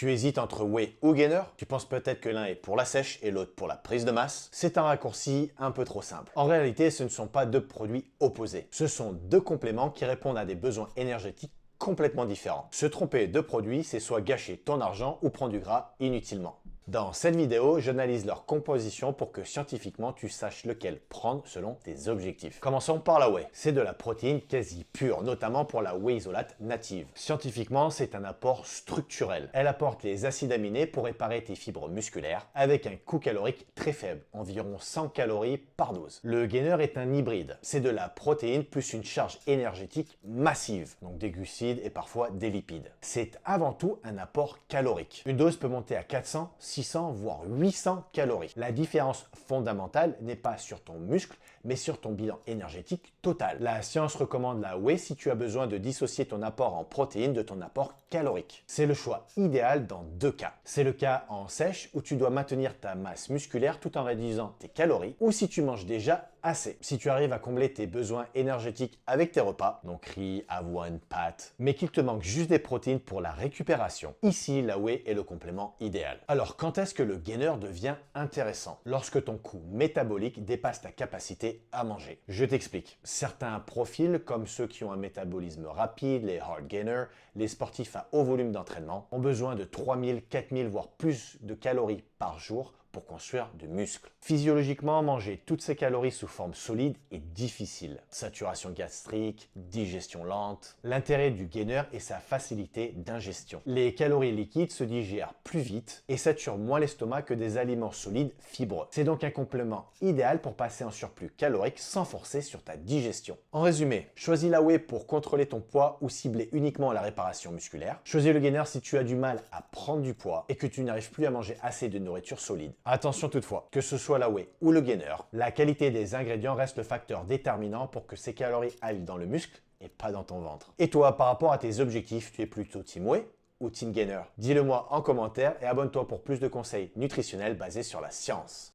Tu hésites entre whey ou gainer? Tu penses peut-être que l'un est pour la sèche et l'autre pour la prise de masse? C'est un raccourci un peu trop simple. En réalité, ce ne sont pas deux produits opposés. Ce sont deux compléments qui répondent à des besoins énergétiques complètement différents. Se tromper de produits, c'est soit gâcher ton argent ou prendre du gras inutilement. Dans cette vidéo, j'analyse leur composition pour que scientifiquement tu saches lequel prendre selon tes objectifs. Commençons par la whey. C'est de la protéine quasi pure, notamment pour la whey isolate native. Scientifiquement, c'est un apport structurel. Elle apporte les acides aminés pour réparer tes fibres musculaires avec un coût calorique très faible, environ 100 calories par dose. Le gainer est un hybride. C'est de la protéine plus une charge énergétique massive, donc des glucides et parfois des lipides. C'est avant tout un apport calorique. Une dose peut monter à 400, 600 voire 800 calories. La différence fondamentale n'est pas sur ton muscle, mais sur ton bilan énergétique total. La science recommande la whey si tu as besoin de dissocier ton apport en protéines de ton apport calorique. C'est le choix idéal dans deux cas. C'est le cas en sèche où tu dois maintenir ta masse musculaire tout en réduisant tes calories, ou si tu manges déjà assez. Si tu arrives à combler tes besoins énergétiques avec tes repas, donc riz, avoine, pâtes, mais qu'il te manque juste des protéines pour la récupération, ici la whey est le complément idéal. Alors quand est-ce que le gainer devient intéressant? Lorsque ton coût métabolique dépasse ta capacité à manger. Je t'explique. Certains profils, comme ceux qui ont un métabolisme rapide, les hard gainers, les sportifs à haut volume d'entraînement, ont besoin de 3000, 4000 voire plus de calories par jour pour construire du muscle. Physiologiquement, manger toutes ces calories sous forme solide est difficile. Saturation gastrique, digestion lente. L'intérêt du gainer est sa facilité d'ingestion. Les calories liquides se digèrent plus vite et saturent moins l'estomac que des aliments solides fibreux. C'est donc un complément idéal pour passer en surplus calorique sans forcer sur ta digestion. En résumé, choisis la whey pour contrôler ton poids ou cibler uniquement la réparation musculaire. Choisis le gainer si tu as du mal à prendre du poids et que tu n'arrives plus à manger assez de nourriture solide. Attention toutefois, que ce soit la whey ou le gainer, la qualité des ingrédients reste le facteur déterminant pour que ces calories aillent dans le muscle et pas dans ton ventre. Et toi, par rapport à tes objectifs, tu es plutôt team whey ou team gainer? Dis-le moi en commentaire et abonne-toi pour plus de conseils nutritionnels basés sur la science.